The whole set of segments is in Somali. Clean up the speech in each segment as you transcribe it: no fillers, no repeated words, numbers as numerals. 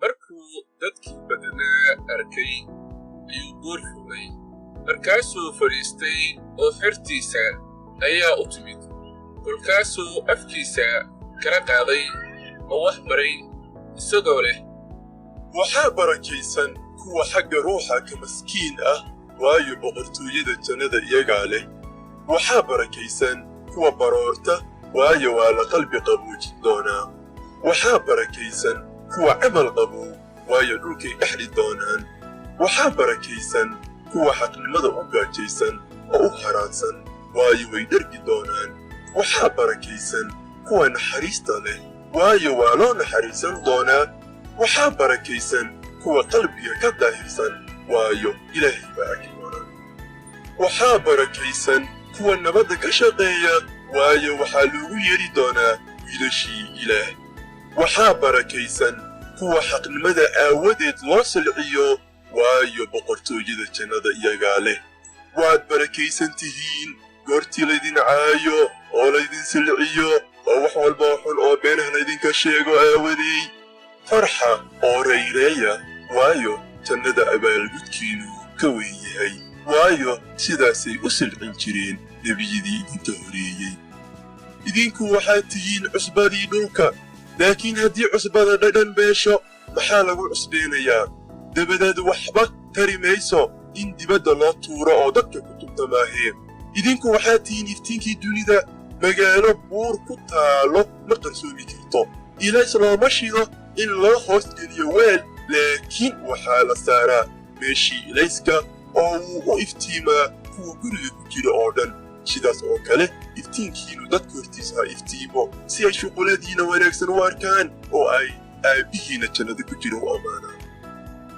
markuu dadkii badnaa arkay ayuu buur fuulay markaasuu fadhiistay oo xertiisa ayaa u timid kolkaasuu afkiisa kala qaaday oo wax baray isagoo leh waxaa barakaysan kuwa xagga ruuxa ka maskiin ah waayo boqortooyada jannada iyagaa leh waxaa barakaysan kuwa baroorta waayo waa la qalbi qaboojin doonaa waxaa barakaysan kuwa camal qabow waayo dhulkay dhexli doonaan waxaa barakaysan kuwa xaqnimada u gaajaysan oo u haraansan waayo way dhergi doonaan waxaa barakaysan kuwa naxariista leh waayo waa loo naxariisan doonaa waxaa barakaysan kuwa qalbiga ka daahirsan waayo ilaahay baa arki doonaa waxaa barakaysan kuwa nabadda ka shaqeeya waayo waxaa loogu yeedhi doonaa wiilashii ilaah waxaa barakaysan kuwa xaqnimada aawadeed loo silciyo waayo boqortooyada jannada iyagaa leh waad barakaysan tihiin goortii laydin caayo oo laydin silciyo oo wax walba xun oo beenah laydinka sheego aawadey farxa oo rayreeya waayo jannada abaalgudkiinu ka weyn yahay waayo sidaasay u silcin jireen nebiyadii idinka horeeyey idinku waxaad tihiin cusbadii dhulka laakiin haddii cusbada dhadhan beesho maxaa lagu cusbeenayaa dabadeed waxba tari mayso in dibadda loo tuuro oo dadka ku tubta maahee idinku waxaad tihiin iftiinkii dunida magaalo buur ku taalo ma qarsoomi karto ilays looma shido in loo hoos geliyo weel laakiin waxaa la saaraa meeshii ilayska oo wuu u iftiimaa kuwa guriga ku jira oo dhan sidaas oo kale iftiinkiinu dadka hortiisa ha iftiimo si ay shuquladiina wanaagsan u arkaan oo ay aabbihiina jannada ku jira u ammaanaan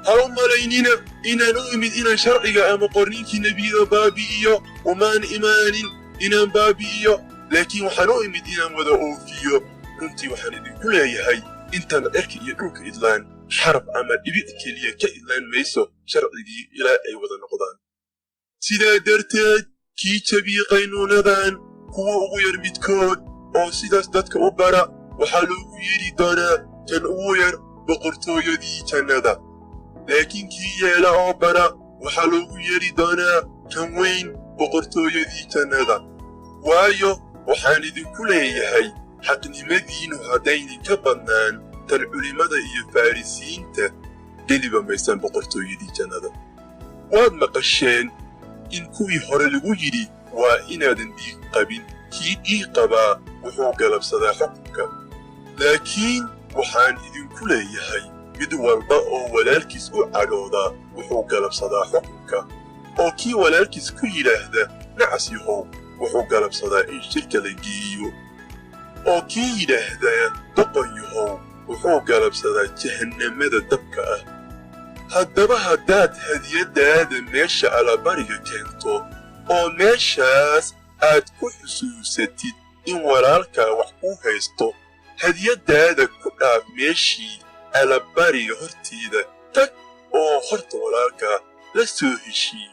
ha u malaynina inaan u imid inaan sharciga ama qorniinkii nebiyada baabi'iyo umaan imaanin inaan baabi'iyo laakiin waxaan u imid inaan wada oofiyo runtii waxaan idinku leeyahay intaan cirka iyo dhulka idlaan xarab ama dhibic keliya ka idlaan mayso sharcigii ilaa ay wada noqdaan sidaa darteed kii jabiye qaynuunadan kuwa ugu yar midkood oo sidaas dadka u bara waxaa loogu yeedhi doonaa kan ugu yar boqortooyadii jannada laakiin kii yeela oo bara waxaa loogu yeedhi doonaa kan weyn boqortooyadii jannada waayo waxaan idinku leeyahay xaqnimadiinnu haddaydinka badnaan tan culimmada iyo farrisiinta geliba maysaan boqortooyadii jannada waad maqasheen in kuwii hore lagu yidhi waa inaadan dhiig qabin kii dhiig qabaa wuxuu galabsadaa xukunka laakiin waxaan idinku leeyahay mid walba oo walaalkiis u cadhoodaa wuxuu galabsadaa xukunka oo kii walaalkiis ku yidhaahda nacas yahow wuxuu galabsadaa in shirka la geeyo oo kii yidhaahdaa doqon yahow wuxuu galabsadaa jahannamada dabka ah haddaba haddaad hadiyaddaada meesha allabariga keento oo meeshaas aad ku xusuusatid in walaalkaa wax kuu haysto hadiyaddaada ku dhaaf meeshii allabariga hortiida tag oo horta walaalkaa la soo heshii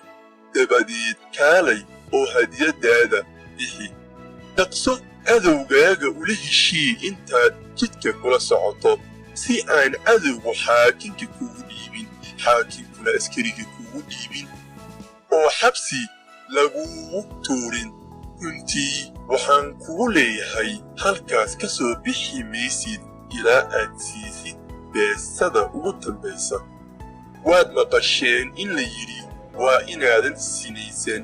dabadeed kaalay oo hadiyaddaada bixi dhaqso cadowgaaga ula heshii intaad jidka kula socoto si aan cadowgu xaakinka kugu dhiibin xaakinkuna askariga kugu dhiibin oo xabsi lagugu tuurin runtii waxaan kugu leeyahay halkaas ka soo bixi maysid ilaa aad siisid beesada ugu dambaysa waad maqasheen in la yidhi waa inaadan sinaysan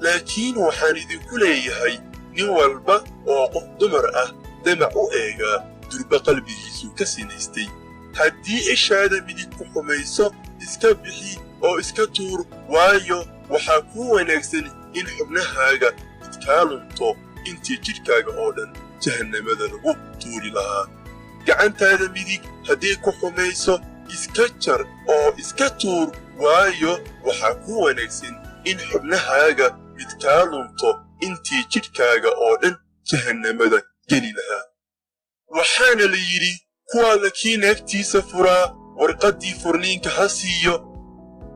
laakiin waxaan idinku leeyahay nin walba oo qof dumar ah damac u eegaa durba qalbigiisuu ka sinaystay haddii ishaada midig ku xumayso iska bixi oo iska tuur waayo waxaa kuu wanaagsan in xubnahaaga idkaa lunto intii jidhkaaga oo dhan jahannamada lagu tuuri lahaa gacantaada midig haddii ku xumayso iska jar oo iska tuur waayo waxaa kuu wanaagsan in xubnahaaga midkaa lunto intii jidhkaaga oo dhan jahannamada geli lahaa waxaana la yidhi kuwaada kii naagtiisa furaa warqaddii furniinka ha siiyo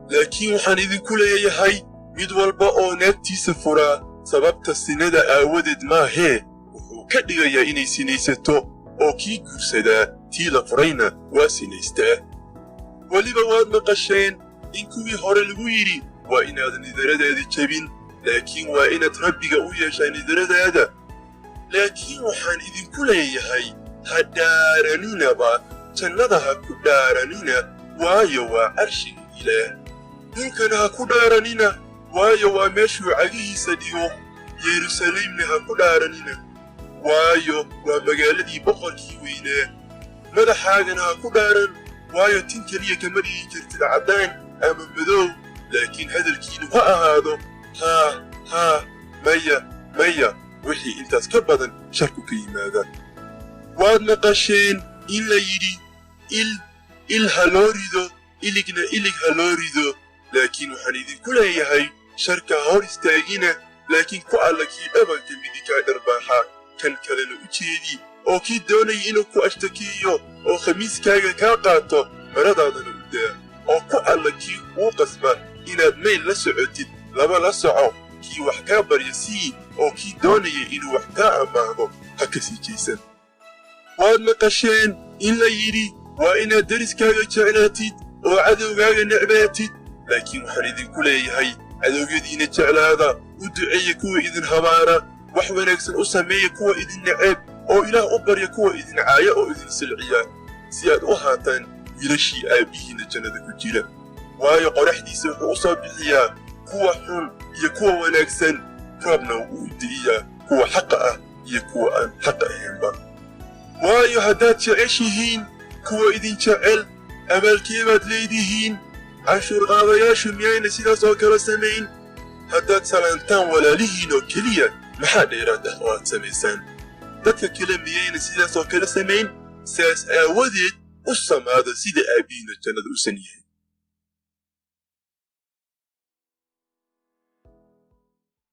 laakiin waxaan idinku leeyahay mid walba oo naagtiisa furaa sababta sinada aawadeed maahee wuxuu ka dhigayaa inay sinaysato oo kii guursadaa tii la furayna waa sinaystaa weliba waad maqasheen in kuwii hore lagu yidhi waa inaad nidaradeeda jebin laakiin waa inaad rabbiga u yeeshaa nidaradaada laakiin waxaan idinku leeyahay ha dhaaranninaba jannada ha ku dhaaranina waayo waa carshiga ilaah dhulkana ha ku dhaarannina waayo waa meeshuu cagihiisa dhigo yeruusaleemna ha ku dhaaranina waayo waa magaaladii boqorkii weynaa madaxaagana ha ku dhaaran waayo tin keliya kama dhigi kartid caddaan ama madow laakiin hadalkiinu ha ahaado haa maya wixii intaas ka badan sharku ka yimaadaan waad maqasheen in la yidhi il ha loo rido iligna ilig ha loo rido laakiin waxaan idinku leeyahay sharka hor istaagina laakiin ku alla kii dhabanka midigaa dharbaaxa kan kalena u jeedi oo kii doonaya inuu ku ashtakiyo oo khamiiskaaga kaa qaato maradaadana u daa oo ku alla kii kuu qasba inaad mayl la socotid laba la soco kii wax kaa barya sii oo kii doonaya inuu wax kaa ammaahdo ha ka sii jaysan waad maqasheen in la yidhi waa inaad deriskaaga jeclaatid oo cadowgaaga necbaatid laakiin waxaan idinku leeyahay cadowgyadiina jeclaada u duceeya kuwa idin habaara wax wanaagsan u sameeya kuwa idin neceb oo ilaah u barya kuwa idin caaya oo idin silciya si aad u haataan wiilashii aabbihiinna jannada ku jira waayo qoraxdiisa wuxuu u soo bixiyaa kuwa xun iyo kuwa wanaagsan roobna wuu u di'iyaa kuwa xaqa ah iyo kuwa aan xaqa ahaynba waayo haddaad jeceshihiin kuwa idin jecel abaalkee baad leedihiin canshuur qaadayaashu miyayna sidaas oo kale samayn haddaad salaantaan walaalihiin oo keliya maxaa dheeraad ah oo aad samaysaan dadka kale miyayna sidaas oo kale samayn saas aawadeed u samaada sida aabbihiinna jannada u san yahay